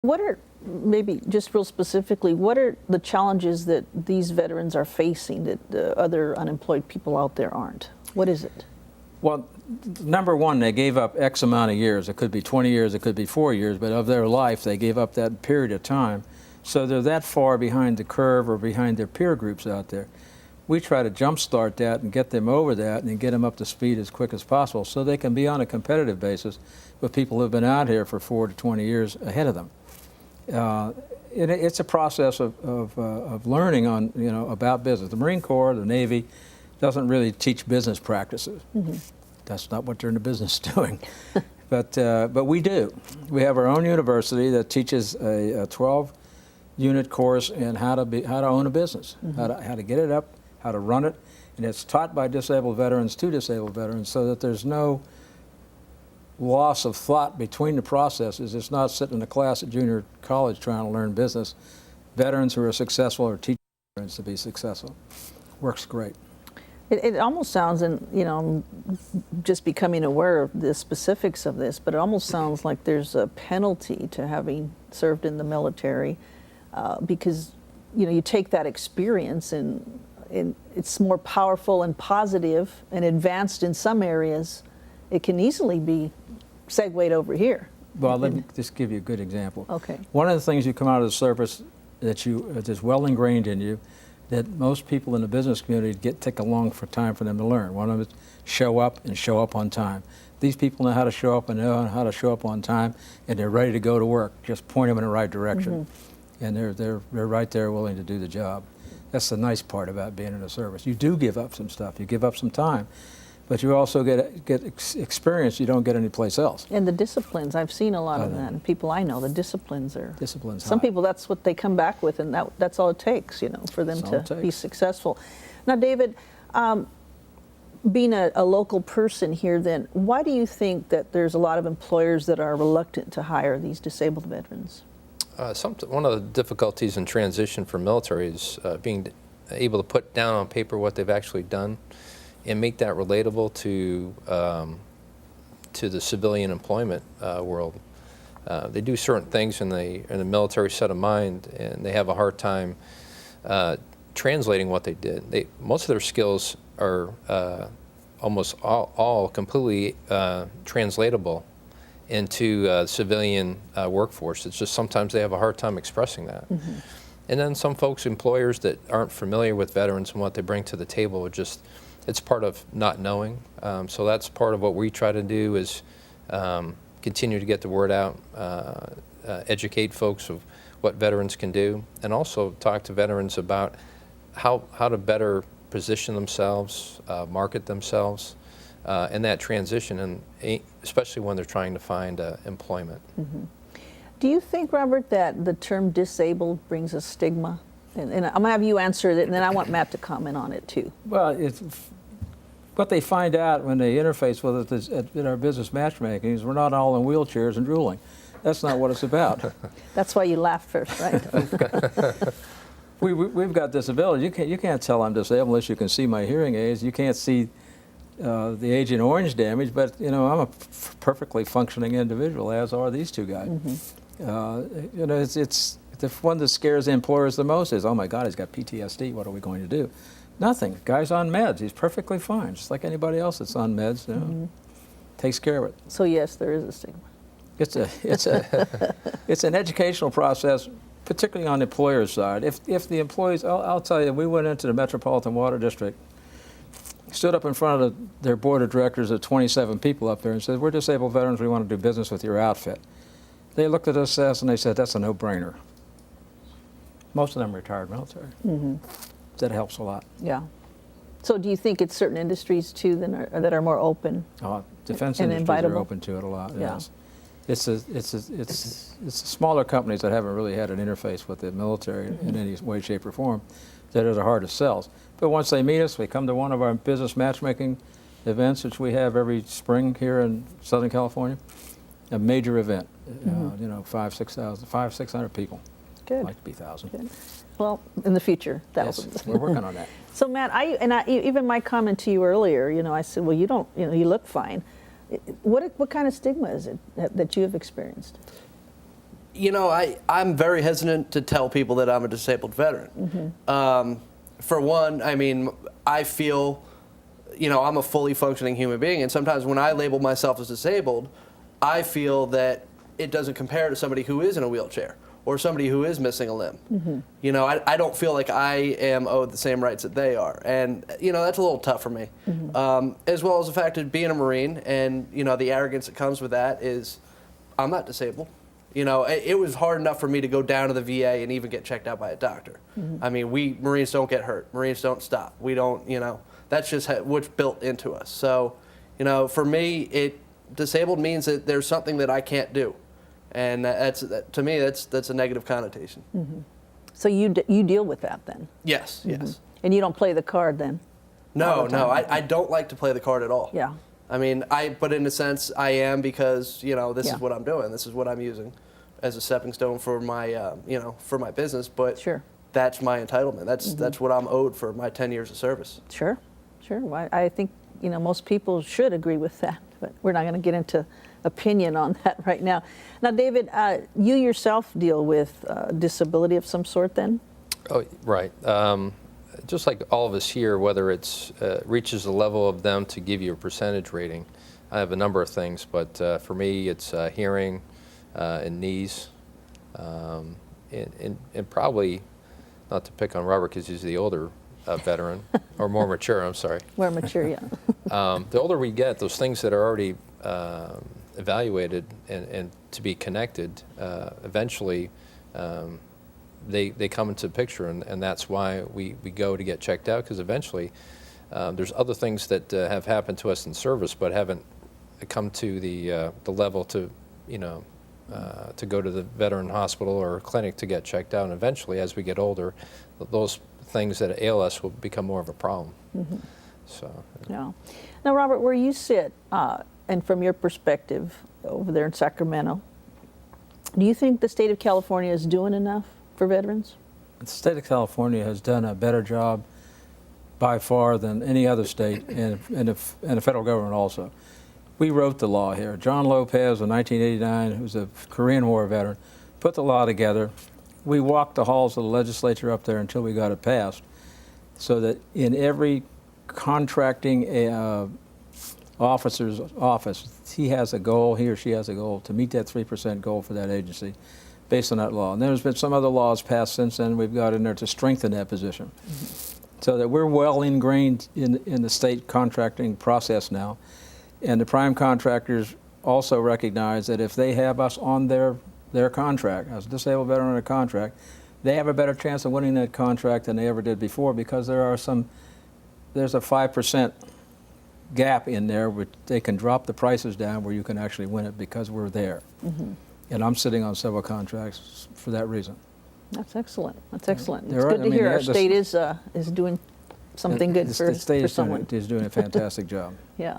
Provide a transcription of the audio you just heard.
What are, maybe just real specifically, what are the challenges that these veterans are facing that other unemployed people out there aren't? What is it? Well, number one, they gave up X amount of years. It could be 20 years, it could be 4 years, but of their life, they gave up that period of time. So they're that far behind the curve or behind their peer groups out there. We try to jumpstart that and get them over that and get them up to speed as quick as possible so they can be on a competitive basis with people who have been out here for 4 to 20 years ahead of them. It's a process of learning on, about business. The Marine Corps, the Navy, doesn't really teach business practices. Mm-hmm. That's not what they're in the business doing. But we do. We have our own university that teaches a 12-unit course in how to own a business, mm-hmm. how to get it up, how to run it, and it's taught by disabled veterans to disabled veterans so that there's no loss of thought between the processes. It's not sitting in a class at junior college trying to learn business. Veterans who are successful are teaching veterans to be successful. Works great. It almost sounds, and I'm just becoming aware of the specifics of this, but it almost sounds like there's a penalty to having served in the military because you take that experience and it's more powerful and positive and advanced in some areas. It can easily be segued over here. Well, let me just give you a good example. Okay. One of the things you come out of the service that is well ingrained in you, that most people in the business community take a long time for them to learn. One of them is show up and show up on time. These people know how to show up and know how to show up on time, and they're ready to go to work. Just point them in the right direction, mm-hmm. and they're right there willing to do the job. That's the nice part about being in the service. You do give up some stuff. You give up some time, but you also get experience you don't get anyplace else. And the disciplines, I've seen a lot of that. And people I know, the disciplines are. Disciplines. Some people, that's what they come back with, and that's all it takes, for them to be successful. Now, David, being a local person here, then, why do you think that there's a lot of employers that are reluctant to hire these disabled veterans? One of the difficulties in transition for military is being able to put down on paper what they've actually done and make that relatable to the civilian employment world. They do certain things in the military set of mind, and they have a hard time translating what they did. Most of their skills are almost all completely translatable into civilian workforce. It's just sometimes they have a hard time expressing that. Mm-hmm. And then some folks, employers that aren't familiar with veterans and what they bring to the table, it's part of not knowing. So that's part of what we try to do is continue to get the word out, educate folks of what veterans can do, and also talk to veterans about how to better position themselves, market themselves, in that transition, and especially when they're trying to find employment. Mm-hmm. Do you think, Robert, that the term disabled brings a stigma? And I'm going to have you answer it, and then I want Matt to comment on it too. Well, what they find out when they interface with us in our business matchmaking is we're not all in wheelchairs and drooling. That's not what it's about. That's why you laughed first, right? We've got disabilities. You can't tell I'm disabled unless you can see my hearing aids. You can't see the Agent Orange damage, but I'm a perfectly functioning individual, as are these two guys. Mm-hmm. It's the one that scares the employers the most is, oh my God, he's got PTSD. What are we going to do? Nothing. Guy's on meds. He's perfectly fine, just like anybody else that's on meds. Mm-hmm. Takes care of it. So yes, there is a stigma. It's an educational process, particularly on the employer's side. If the employees, I'll tell you, we went into the Metropolitan Water District, stood up in front of their board of directors of 27 people up there and said, we're disabled veterans, we want to do business with your outfit. They looked at us and they said, that's a no-brainer. Most of them retired military. Mm-hmm. That helps a lot. Yeah. So do you think it's certain industries too that are more open? Defense industries are open to it a lot. Yeah. Yes. It's the smaller companies that haven't really had an interface with the military mm-hmm. in any way, shape, or form that are the hardest sells. But once they meet us, we come to one of our business matchmaking events, which we have every spring here in Southern California. A major event, mm-hmm. 500-600 people. Good. I'd like to be 1,000. Good. Well, in the future, thousands. Yes, we're working on that. So Matt, even my comment to you earlier, I said, well, you don't, you look fine. What kind of stigma is it that you have experienced? You know, I'm very hesitant to tell people that I'm a disabled veteran. For one, I mean, I feel, you know, I'm a fully functioning human being, and sometimes when I label myself as disabled, I feel that it doesn't compare to somebody who is in a wheelchair or somebody who is missing a limb. You know, I don't feel like I am owed the same rights that they are, and you know, that's a little tough for me. As well as the fact of being a Marine, and you know, the arrogance that comes with that is, I'm not disabled. You know, it was hard enough for me to go down to the VA and even get checked out by a doctor. I mean, we Marines don't get hurt. Marines don't stop. We don't, you know, that's just what's built into us. So, you know, for me, disabled means that there's something that I can't do. And to me, that's a negative connotation. So you deal with that then? Yes, yes. And you don't play the card then? No, I don't like to play the card at all. Yeah. I mean, but in a sense, I am, because, you know, this is what I'm doing. This is what I'm using as a stepping stone for my, you know, for my business. But Sure. that's my entitlement. That's what I'm owed for my 10 years of service. Sure, sure. Well, I think, you know, most people should agree with that, but we're not going to get into opinion on that right now. Now, David, you yourself deal with disability of some sort then? Oh, right. Just like all of us here, whether it's reaches the level of them to give you a percentage rating, I have a number of things, but for me, it's hearing and knees, and probably, not to pick on Robert because he's the older veteran, or more mature, I'm sorry. More mature, yeah. The older we get, those things that are already evaluated and to be connected, eventually they come into the picture, and that's why we go to get checked out, because eventually there's other things that have happened to us in service but haven't come to the level to, you know, to go to the veteran hospital or clinic to get checked out. And eventually, as we get older, those things that ail us will become more of a problem. So. Yeah. Now, Robert, where you sit, and from your perspective over there in Sacramento, do you think the state of California is doing enough for veterans? The state of California has done a better job by far than any other state, and the federal government also. We wrote the law here. John Lopez in 1989, who's a Korean War veteran, put the law together. We walked the halls of the legislature up there until we got it passed, so that in every contracting officer's office, he or she has a goal to meet that 3% goal for that agency based on that law. And there's been some other laws passed since then we've got in there to strengthen that position. So that we're well ingrained in the state contracting process now. And the prime contractors also recognize that if they have us on their contract, as a disabled veteran on a contract, they have a better chance of winning that contract than they ever did before, because there's a 5% gap in there where they can drop the prices down where you can actually win it because we're there. And I'm sitting on several contracts for that reason. That's excellent. That's excellent. There It's are- good I to mean, hear our the- state is doing something good The state for someone. is doing a fantastic job. Yeah.